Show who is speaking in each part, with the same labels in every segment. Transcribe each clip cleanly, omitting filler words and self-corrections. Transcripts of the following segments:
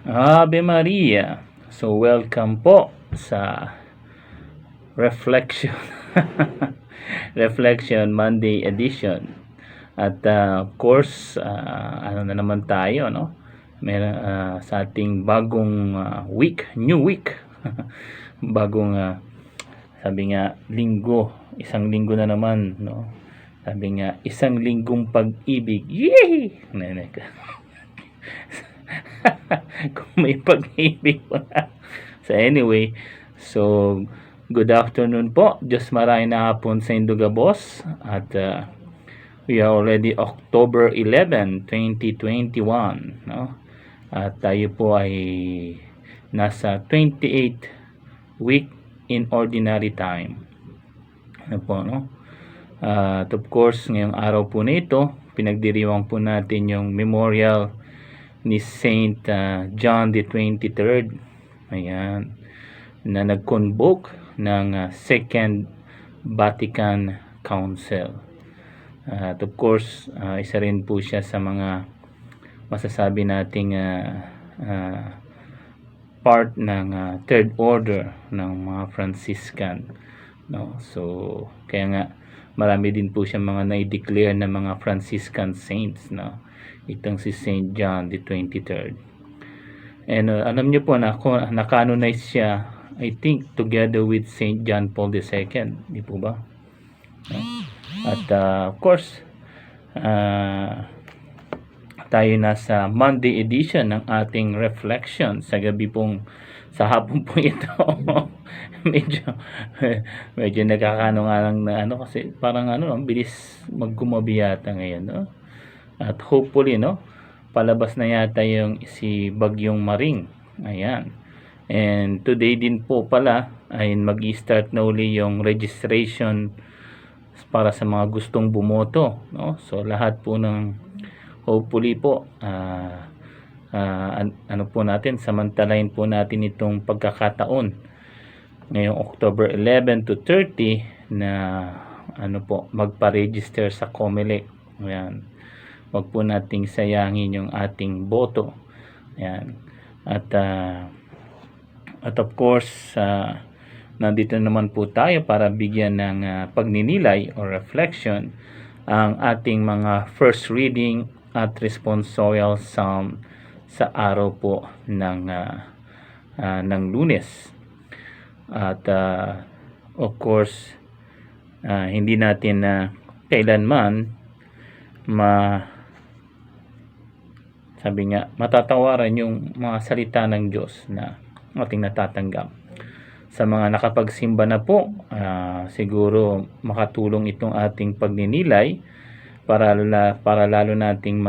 Speaker 1: Ave Maria. So welcome po sa Reflection Reflection Monday edition. At of course, ano na naman tayo, no? Meron sa ating bagong new week. Bagong sabi nga linggo, isang linggo na naman, no? Sabi nga isang linggong pag-ibig. Yay! Kung may pag-ibig pa. So anyway, so good afternoon po. Diyos maraming na hapon sa Indugabos. At we are already October 11, 2021. No? At tayo po ay nasa 28th week in ordinary time. Ano po, no? At of course, ngayong araw po na ito, pinagdiriwang po natin yung memorial ni Saint John the 23rd. Ayan, na nag-convoke ng Second Vatican Council. At of course, isa rin po siya sa mga masasabi nating part ng Third Order ng mga Franciscan. No? So, kaya nga marami din po siya mga na-declare na mga Franciscan saints, no? Itong si Saint John the 23rd. And alam niyo po na na-canonize siya, I think, together with Saint John Paul II, di po ba? No? At of course, tayo nasa Monday edition ng ating reflection sa gabi pong sa hapon po ito. medyo nakakano nga lang na ano, kasi parang ano, bilis maggumabi yata ngayon, no? At hopefully, no, palabas na yata yung si Bagyong Maring. Ayan. And today din po pala ay mag-i-start na uli yung registration para sa mga gustong bumoto, no? So lahat po ng hopefully po ano po natin, samantalahin po natin itong pagkakataon ngayong October 11 to 30 na ano po, magpa-register sa COMELEC. Ayan. Wag po nating sayangin yung ating boto. Ayan. At of course, nandito naman po tayo para bigyan ng pagninilay or reflection ang ating mga first reading at responsorial psalm sa araw po ng Lunes. At of course, hindi natin kailanman sabi nga, matatawaran yung mga salita ng Diyos na ating natatanggap. Sa mga nakapagsimba na po, siguro makatulong itong ating pagninilay para lalo nating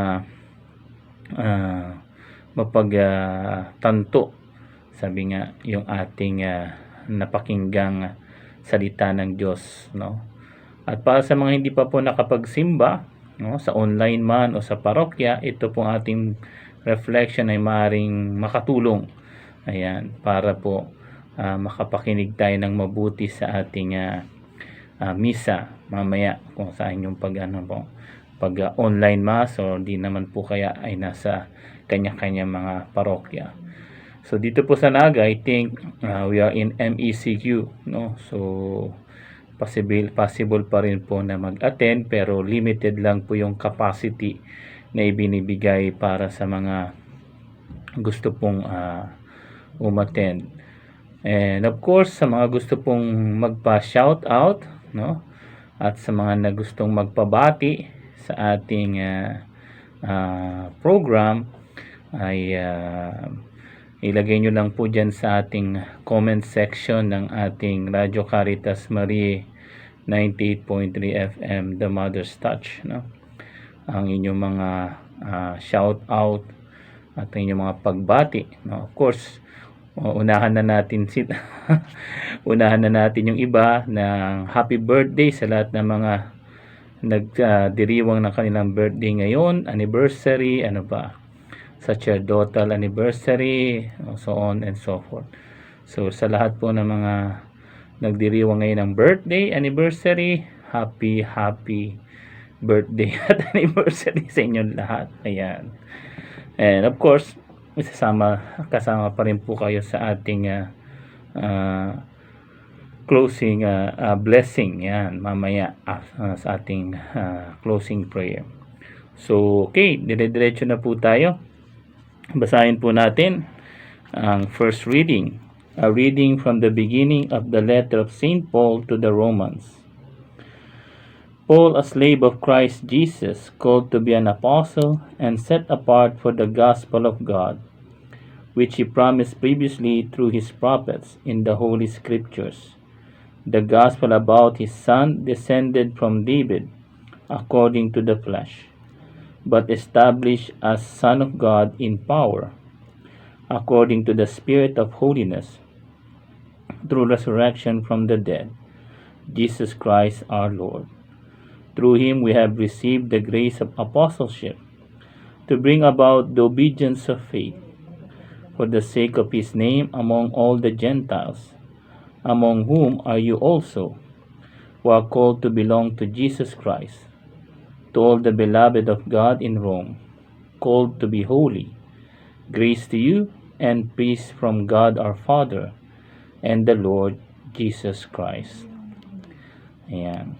Speaker 1: mapagtanto, sabi nga, yung ating napakinggang salita ng Diyos, no? At para sa mga hindi pa po nakapagsimba, no, sa online man o sa parokya, ito pong ating reflection ay maaaring makatulong, ayan, para po makapakinig tayo ng mabuti sa ating misa mamaya, kung saan yung pag online mass o di naman po kaya ay nasa kanya-kanya mga parokya. So dito po sa Naga, I think we are in MECQ, no? So possible pa rin po na mag-attend, pero limited lang po yung capacity na ibinibigay para sa mga gusto pong umattend. And of course, sa mga gusto pong magpa-shout out, no? At sa mga na gustong magpabati sa ating program, ay ilagay nyo lang po dyan sa ating comment section ng ating Radio Caritas Marie 98.3 FM, The Mother's Touch, no? Ang inyong mga shout out at inyong mga pagbati, no? Of course, unahan na natin unahan na natin yung iba ng happy birthday sa lahat ng mga nagdiriwang ng kanilang birthday ngayon, anniversary, ano pa, sacerdotal anniversary, so on and so forth. So sa lahat po ng mga nagdiriwang ngayon ng birthday, anniversary, happy birthday at anniversary sa inyong lahat. Ayan. And of course, kasama pa rin po kayo sa ating closing blessing yan mamaya sa ating closing prayer. So okay, dire-diretso na po tayo. Basahin po natin ang first reading, a reading from the beginning of the letter of St. Paul to the Romans. Paul, a slave of Christ Jesus, called to be an apostle and set apart for the gospel of God, which he promised previously through his prophets in the Holy Scriptures, the gospel about his Son, descended from David, according to the flesh, but established as Son of God in power, according to the Spirit of holiness, through resurrection from the dead, Jesus Christ our Lord. Through him we have received the grace of apostleship, to bring about the obedience of faith, for the sake of his name among all the Gentiles, among whom are you also, who are called to belong to Jesus Christ. To all the beloved of God in Rome, called to be holy, grace to you and peace from God our Father and the Lord Jesus Christ. Ayan.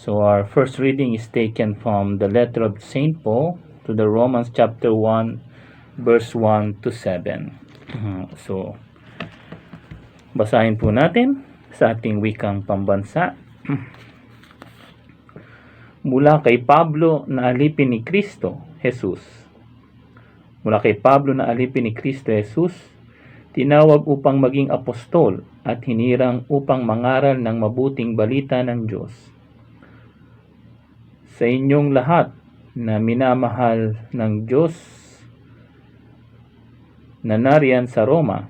Speaker 1: So our first reading is taken from the letter of St. Paul to the Romans chapter 1 verse 1 to 7. So basahin po natin sa ating wikang pambansa. Mula kay Pablo na alipin ni Kristo Jesus. Mula kay Pablo na alipin ni Kristo Jesus, tinawag upang maging apostol at hinirang upang mangaral ng mabuting balita ng Diyos. Sa inyong lahat na minamahal ng Diyos na nariyan sa Roma,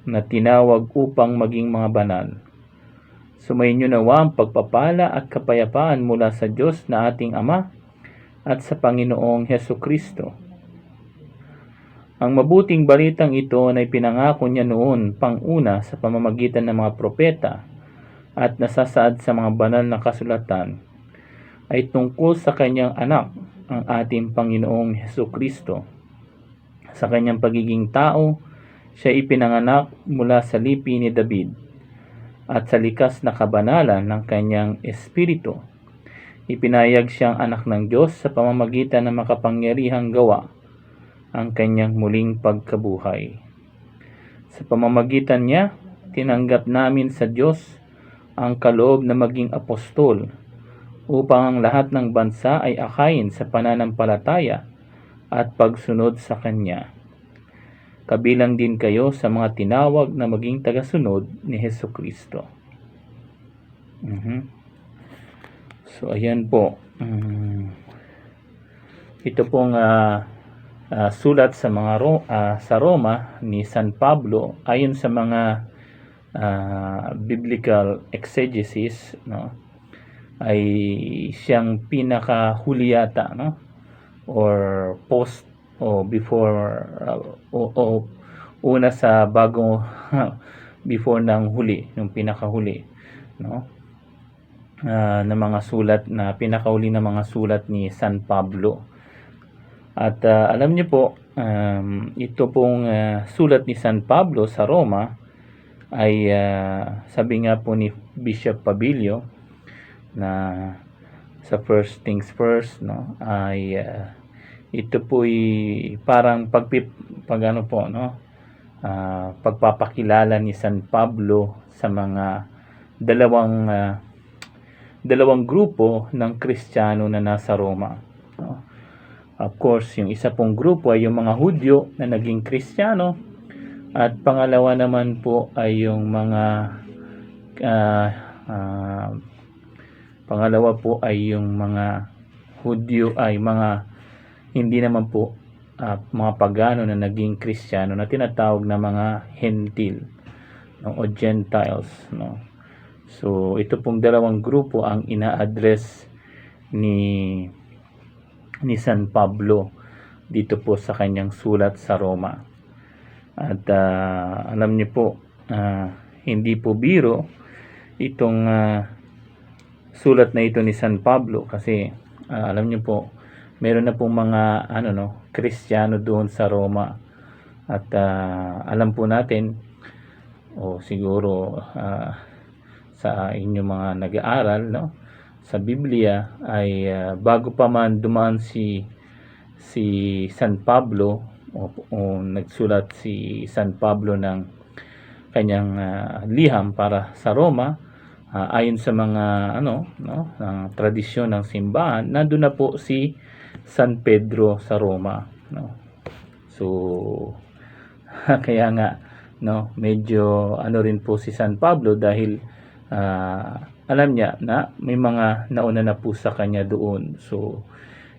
Speaker 1: na tinawag upang maging mga banal. Sumainyo nawa ang pagpapala at kapayapaan mula sa Diyos na ating Ama at sa Panginoong Heso Kristo. Ang mabuting balitang ito ay pinangako niya noon pang-una sa pamamagitan ng mga propeta at nasasaad sa mga banal na kasulatan, ay tungkol sa kanyang anak, ang ating Panginoong Heso Kristo. Sa kanyang pagiging tao, siya ipinanganak mula sa lipi ni David, at sa likas na kabanalan ng kanyang espiritu, ipinayag siyang anak ng Diyos sa pamamagitan ng makapangyarihang gawa ang kanyang muling pagkabuhay. Sa pamamagitan niya, tinanggap namin sa Diyos ang kaloob na maging apostol, upang ang lahat ng bansa ay akayin sa pananampalataya at pagsunod sa Kanya. Kabilang din kayo sa mga tinawag na maging tagasunod ni Heso Kristo. So ayan po. Ito pong sulat sa mga sa Roma ni San Pablo ayon sa mga biblical exegesis, no, ay siyang pinakahuli yata, no, or post o before o una sa bago before ng huli, yung pinakahuli, no, na mga sulat, na pinakahuli na mga sulat ni San Pablo. At alam niyo po, ito pong sulat ni San Pablo sa Roma ay sabi nga po ni Bishop Pabilio na sa first things first, no, ay ito po ay parang pagpapakilala ni San Pablo sa mga dalawang grupo ng Kristiyano na nasa Roma, no? Of course, yung isa pong grupo ay yung mga Hudyo na naging Kristiyano, at pangalawa naman po ay yung mga Hudyo ay mga hindi naman po mga pagano na naging Kristiyano, na tinatawag na mga Hentil, no, o Gentiles, no. So ito pong dalawang grupo ang ina-address ni San Pablo dito po sa kanyang sulat sa Roma. At alam niyo po, hindi po biro itong sulat na ito ni San Pablo, kasi alam niyo po, meron na pong mga Kristiyano doon sa Roma, At alam po natin, o siguro sa inyong mga nag-aaral, no, sa Biblia ay bago pa man dumaan si San Pablo, o nagsulat si San Pablo ng kanyang liham para sa Roma, ayon sa mga tradisyon ng simbahan, nandun na po si San Pedro sa Roma, no. So kaya nga, no, medyo rin po si San Pablo dahil alam niya na may mga nauna na po sa kanya doon. So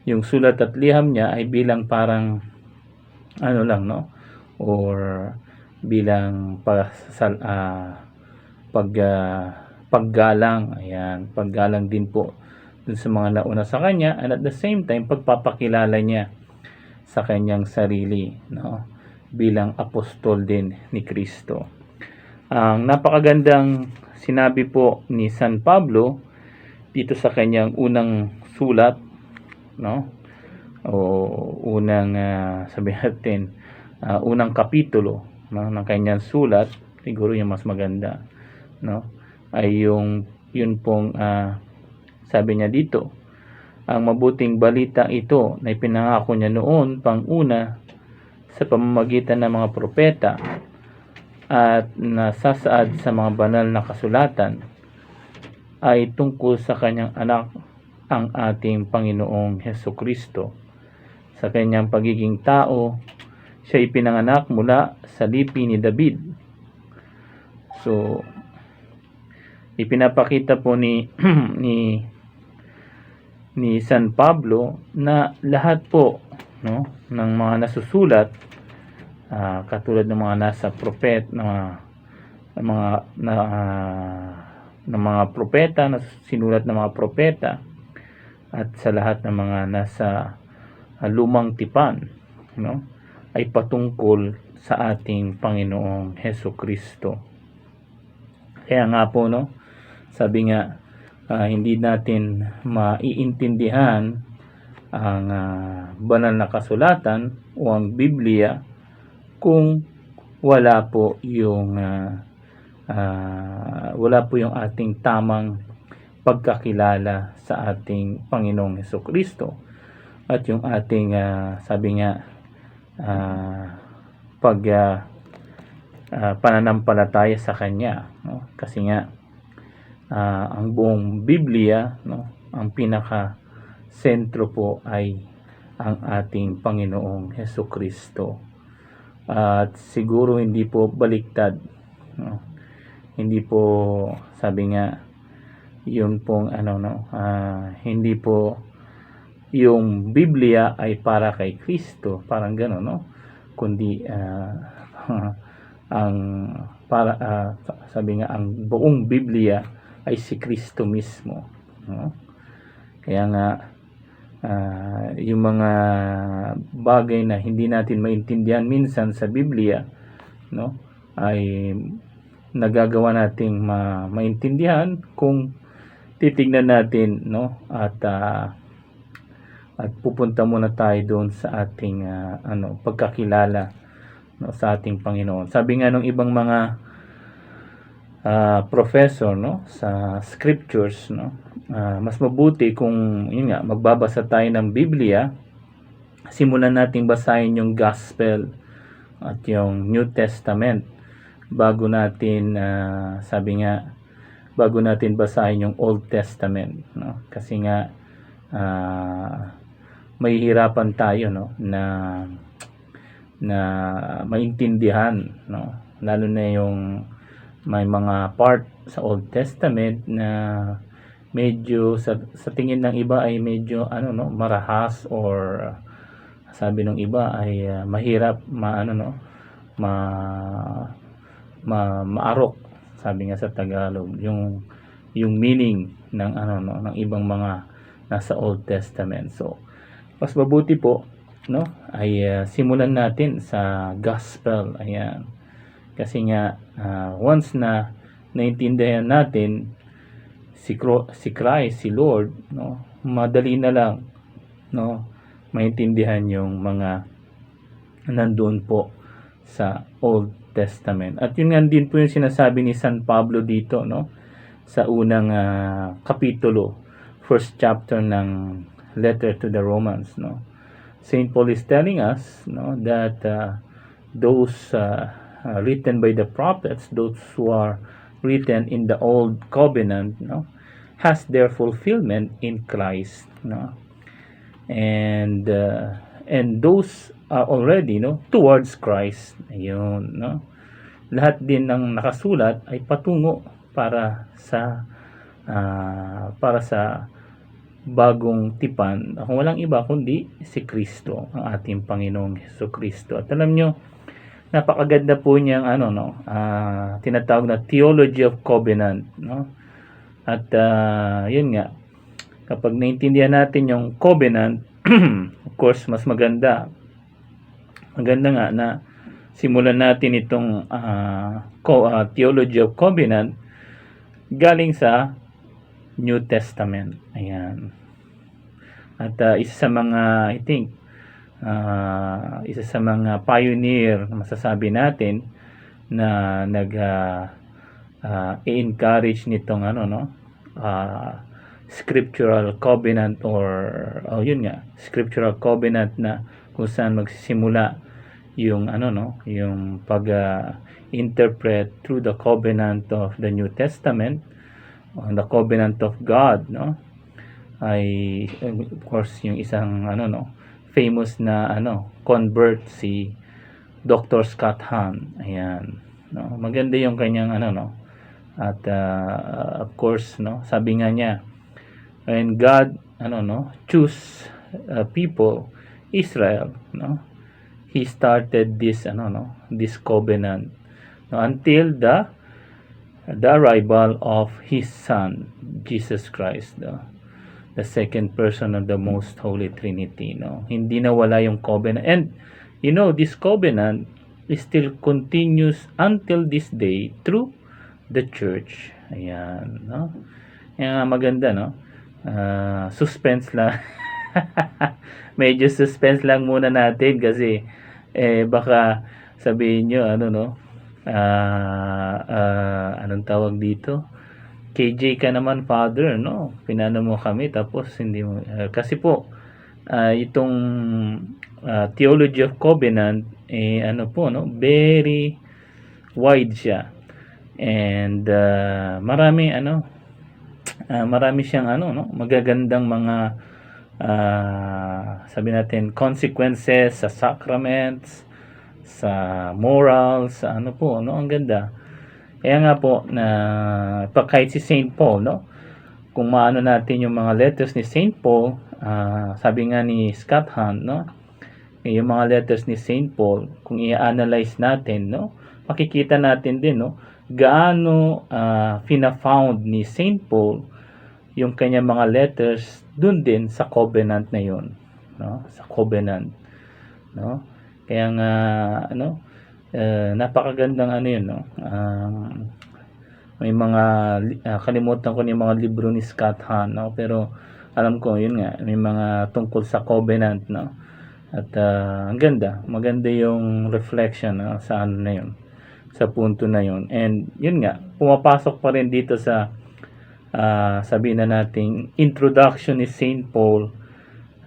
Speaker 1: yung sulat at liham niya ay bilang parang lang, no, or bilang paggalang, ayan, paggalang din po dun sa mga nauna sa kanya, and at the same time pagpapakilala niya sa kanyang sarili, no, bilang apostol din ni Kristo. Ang napakagandang sinabi po ni San Pablo dito sa kanyang unang sulat, no, o unang sabihin natin unang kapitulo, no, ng kanyang sulat, siguro yung mas maganda, no, ay yun pong sabi niya dito, ang mabuting balita ito na ipinangako niya noon pang-una sa pamamagitan ng mga propeta at nasasaad sa mga banal na kasulatan ay tungkol sa kanyang anak, ang ating Panginoong Hesukristo. Sa kanyang pagiging tao, siya ipinanganak mula sa lipi ni David. So ipinapakita po ni San Pablo na lahat po, no, ng mga nasusulat, katulad ng mga nasa mga propeta, na sinulat ng mga propeta, at sa lahat ng mga nasa lumang tipan, no, ay patungkol sa ating Panginoong Hesukristo. Kaya nga po, no, sabi nga, hindi natin maiintindihan ang banal na kasulatan o ang Biblia kung wala po yung ating tamang pagkakilala sa ating Panginoong Hesukristo, at yung ating sabi nga pananampalataya sa Kanya, no? Kasi nga ang buong Biblia, no, ang pinaka sentro po ay ang ating Panginoong Hesukristo. At siguro hindi po baliktad, no? Hindi po, sabi nga, yun pong hindi po yung Biblia ay para kay Kristo, parang gano'n, no? Kundi sabi nga, ang buong Biblia ay si Kristo mismo, no? Kaya nga yung mga bagay na hindi natin maintindihan minsan sa Biblia, no, ay nagagawa nating maintindihan kung titignan natin, no, at pupunta muna tayo doon sa ating pagkakilala, no, sa ating Panginoon. Sabi nga ng ibang mga professor, no, sa scriptures, no, mas mabuti kung yun nga, magbabasa tayo ng Biblia, simulan nating basahin yung Gospel at yung New Testament bago natin bago natin basahin yung Old Testament, no? Kasi nga mahihirapan tayo, no, na maintindihan, no, lalo na yung may mga part sa Old Testament na medyo sa tingin ng iba ay medyo marahas, or sabi ng iba ay mahirap maarok, sabi nga sa Tagalog, yung meaning ng ng ibang mga nasa Old Testament. So mas mabuti po, no, ay simulan natin sa Gospel, ayan. Kasi nga once na naintindihan natin si Christ, si Lord, no, madali na lang, no, maintindihan yung mga nandoon po sa Old Testament. At yun nga din po yung sinasabi ni San Pablo dito, no? Sa unang kapitulo, first chapter ng letter to the Romans, no? Saint Paul is telling us, no, that those written by the prophets, those who are written in the old covenant, no, has their fulfillment in Christ, no? And those are already, no, towards Christ. Ayun, no? Lahat din ng nakasulat ay patungo para sa bagong tipan, kung walang iba kundi si Kristo, ang ating Panginoong Hesukristo. At alam nyo, napakaganda po niyang tinatawag na theology of covenant, no? At yun nga, kapag naintindihan natin yung covenant, of course mas maganda nga na simulan natin itong theology of covenant galing sa New Testament. Ayan. At isa sa mga, I think, isa sa mga pioneer na masasabi natin na i-encourage nitong scriptural covenant scriptural covenant na kung saan magsisimula yung yung pag-interpret through the covenant of the New Testament, the covenant of God, no? Ay of course yung isang famous na convert, si Dr. Scott Hahn. Ayan, no? Maganda yung kanyang at of course, no, sabi nga niya, when God choose people, Israel, no, he started this this covenant, no, until the arrival of his son Jesus Christ, no, the second person of the most holy Trinity, no. Hindi nawala yung covenant, and this covenant is still continues until this day through the church. Ayan, no. Kaya maganda, no. Suspense lang. Medyo suspense lang muna natin kasi baka sabihin nyo anong tawag dito, KJ ka naman, Father, no? Pinano mo kami tapos hindi mo kasi po itong theology of covenant very wide siya, and marami siyang magagandang mga sabi natin consequences sa sacraments, sa morals, sa ang ganda. Kaya nga po na kahit si Saint Paul, no, kung maano natin yung mga letters ni Saint Paul, sabi nga ni Scott Hahn, no, yung mga letters ni Saint Paul, kung i-analyze natin, no, makikita natin din, no, gaano fina-found ni Saint Paul yung kanyang mga letters dun din sa covenant na yun, no, sa covenant, no. Kaya nga napakagandang yun, no. May mga kalimutan ko yung mga libro ni Scott Hahn, no, pero alam ko yun nga, may mga tungkol sa covenant, no. At ang maganda yung reflection, no, sa na yun, sa punto na yun. And yun nga, pumapasok pa rin dito sa sabihin na nating introduction ni Saint Paul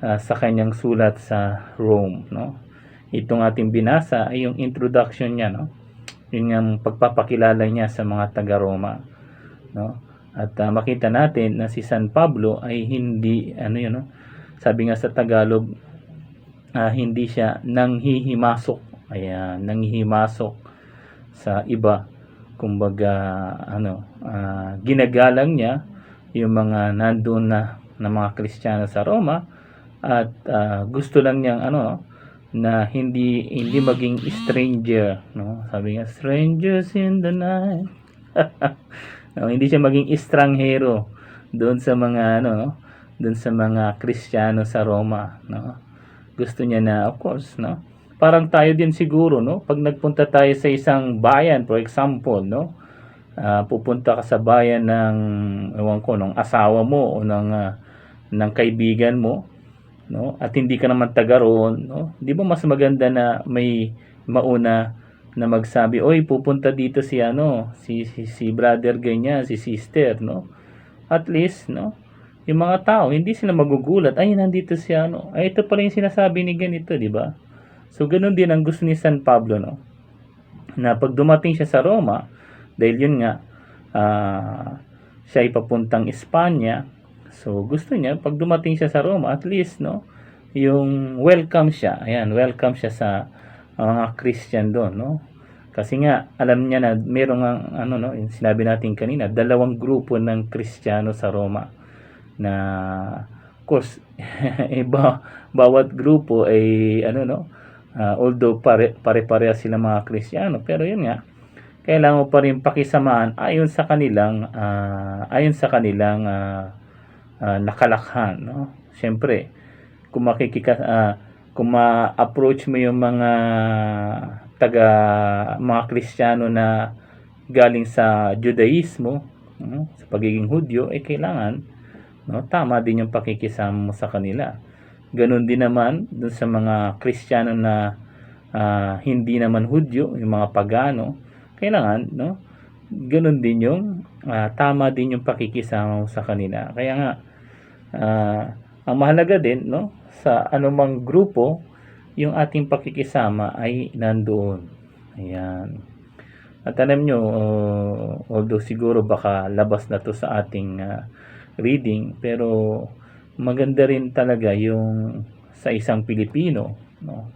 Speaker 1: sa kanyang sulat sa Rome, no. Itong ating binasa ay yung introduction niya, no. Yun yung pagpapakilala niya sa mga taga-Roma, no. At makita natin na si San Pablo ay hindi no, sabi nga sa Tagalog, hindi siya nanghihimasok. Ayan, nanghihimasok sa iba. Kumbaga ginagalang niya yung mga nandoon na mga Kristiyano sa Roma, at gusto lang niyang na hindi maging stranger, no. Sabi nga, strangers in the night. No, hindi siya maging estranghero doon sa mga doon sa mga Kristiyano sa Roma, no. Gusto niya na, of course, no, parang tayo din siguro, no, pag nagpunta tayo sa isang bayan, for example, no, pupunta ka sa bayan ng ng asawa mo o ng kaibigan mo, no, at hindi ka naman taga roon, no, di ba mas maganda na may mauna na magsabi, oy, pupunta dito si ano, si brother ganyan, si sister, no? At least, no? Yung mga tao, hindi sila magugulat, ay, nandito si ano. Ay, ito pala yung sinasabi ni ganito, di ba? So, ganun din ang gusto ni San Pablo, no? Na pag dumating siya sa Roma, dahil yun nga, siya ay papuntang Espanya, so gusto niya, pag dumating siya sa Roma, at least, no? Yung welcome siya, ayan, welcome siya sa mga Christian doon, no? Kasi nga alam niya na merong ano, no, yung sinabi natin kanina, dalawang grupo ng Kristiyano sa Roma na of course bawat grupo ay ano, no, although pare-pareha sila mga Kristiyano, pero yun nga, kailangan mo pa rin pakisamaan ayon sa kanilang nakalakhan, no? Siyempre, kung kung ma-approach mo yung mga mga Kristiyano na galing sa Judaismo, no, sa pagiging Hudyo, kailangan, no, tama din yung pakikisama mo sa kanila. Ganun din naman dun sa mga Kristiyano na hindi naman Hudyo, yung mga pagano, kailangan, no, ganun din yung tama din yung pakikisama mo sa kanila. Kaya nga, ang mahalaga din, no, sa anumang grupo, yung ating pakikisama ay nandoon. Ayan. At alam nyo, although siguro baka labas na to sa ating reading, pero maganda rin talaga yung sa isang Pilipino, no,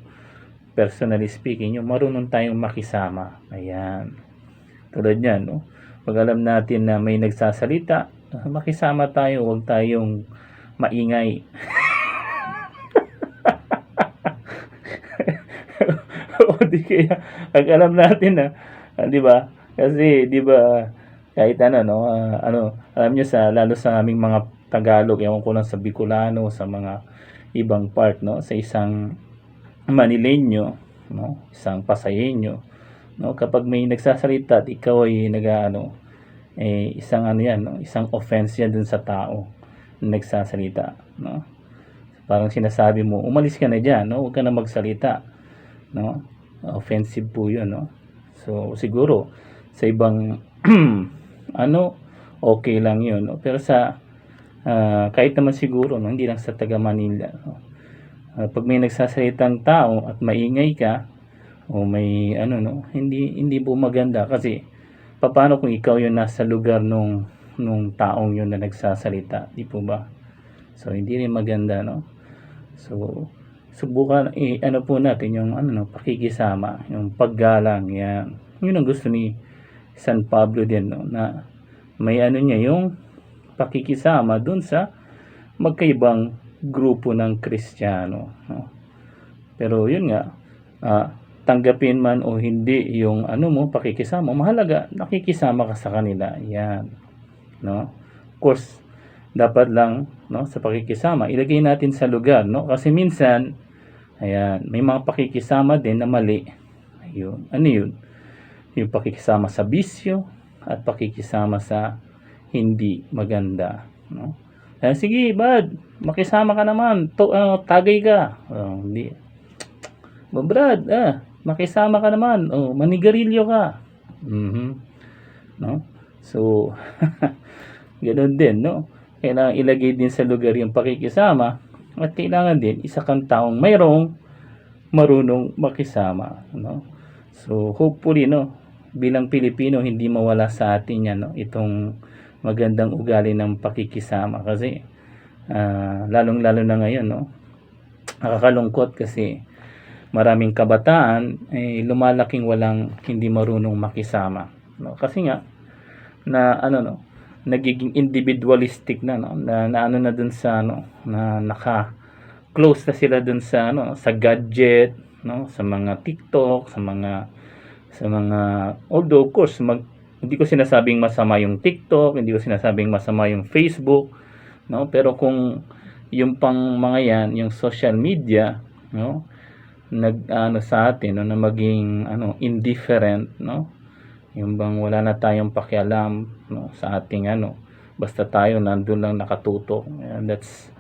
Speaker 1: personally speaking, yung marunong tayong makisama. Ayan. Tulad yan, no, pag alam natin na may nagsasalita, makisama tayo, huwag tayong maingay. O di kaya, pag alam natin na, di ba? Kasi, di ba, kahit ano, no, alam nyo lalo sa aming mga Tagalog, ewan ko lang sa Bicolano, sa mga ibang part, no, sa isang Manileño, no, isang Pasayeño, no, kapag may nagsasalita at ikaw ay isang ano yan, no, isang offense yan dun sa tao na nagsasalita, no. Parang sinasabi mo, umalis ka na dyan, no, huwag ka na magsalita, no. Offensive po yun, no. So siguro sa ibang okay lang yun, no? Pero sa kahit naman siguro, no, hindi lang sa taga Manila, no? Pag may nagsasalitang tao at maingay ka o may no, hindi po maganda, kasi paano kung ikaw yung nasa lugar nung taong yun na nagsasalita, di po ba? So hindi rin maganda, no. So subukan po natin yung no, pakikisama, yung paggalang, yan. Yun ang gusto ni San Pablo din, no, na may niya yung pakikisama dun sa magkaibang grupo ng Kristiyano, no. Pero yun nga, tanggapin man o hindi yung mo pakikisama, mahalaga nakikisama ka sa kanila, yan, no. Of course, dapat lang, no, sa pakikisama ilagay natin sa lugar, no, kasi minsan ayan, may mga pakikisama din na mali. Ayun, yun? Yung pakikisama sa bisyo at pakikisama sa hindi maganda, no. Sige, bad, makisama ka naman, tagay ka, hindi, Brad, makisama ka naman, manigarilyo ka, no. So ganoon din, no. Kailangan ilagay din sa lugar yung pakikisama, at kailangan din isa kang taong mayroong marunong makisama, no. So hopefully, no, bilang Pilipino hindi mawala sa atin yan, no, itong magandang ugali ng pakikisama, kasi lalong-lalo na ngayon, no, nakakalungkot kasi maraming kabataan lumalaking hindi marunong makisama, no. Kasi nga na no, nagiging individualistic na, no, na na dun sa na naka-close na sila dun sa sa gadget, no, sa mga TikTok, sa mga although of course hindi ko sinasabing masama yung TikTok, hindi ko sinasabing masama yung Facebook, no, pero kung yung pang mga yan, yung social media, no, sa atin, no, na maging indifferent, no, yung bang wala na tayong pakialam, no, sa ating basta tayo nandun lang nakatutok, that's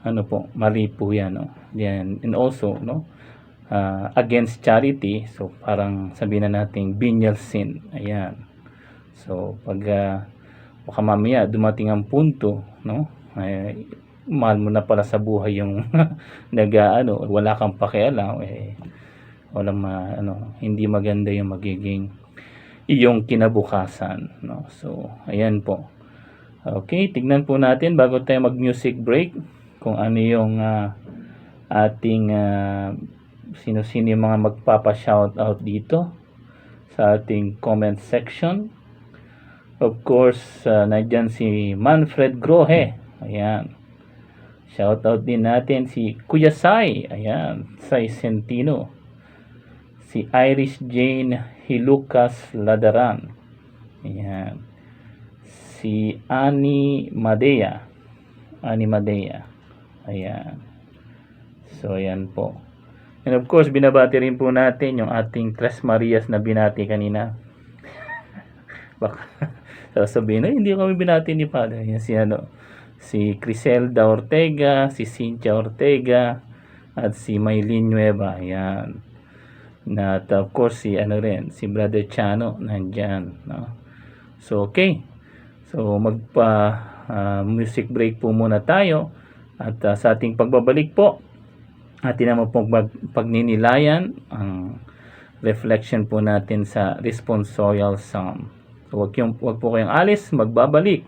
Speaker 1: po, mali po yan, no. Yan, and also, no, against charity. So parang sabihin na nating venial sin. Ayan. So pag baka mamaya dumating ang punto, no? Mahal mo na pala sa buhay yung wala kang pakialam, walang hindi maganda yung magiging iyong kinabukasan, no? So ayan po. Okay, tignan po natin bago tayo mag music break kung ano yung ating sino-sino yung mga magpapa-shoutout dito sa ating comment section. Of course, nandyan si Manfred Grohe. Ayan. Shoutout din natin si Kuya Sai. Ayan. Sai Centino. Si Irish Jane Hilucas Ladaran. Ayan. Si Ani Madea. Ayan. So, ayan po. And of course, binabati rin po natin yung ating Tres Marias na binati kanina. Baka sasabihin na, hindi kami binati ni Father. Yan si Criselda Ortega, si Cynthia Ortega, at si Maylin Nueva. Ayan. At of course, si Brother Chano, nandyan. No? So, okay. So, music break po muna tayo. At sa ating pagbabalik po, atin naman pong pagninilayan ang reflection po natin sa responsorial psalm. So, wag po kayong alis, magbabalik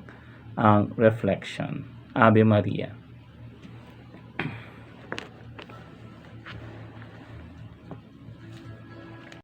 Speaker 1: ang reflection. Ave Maria.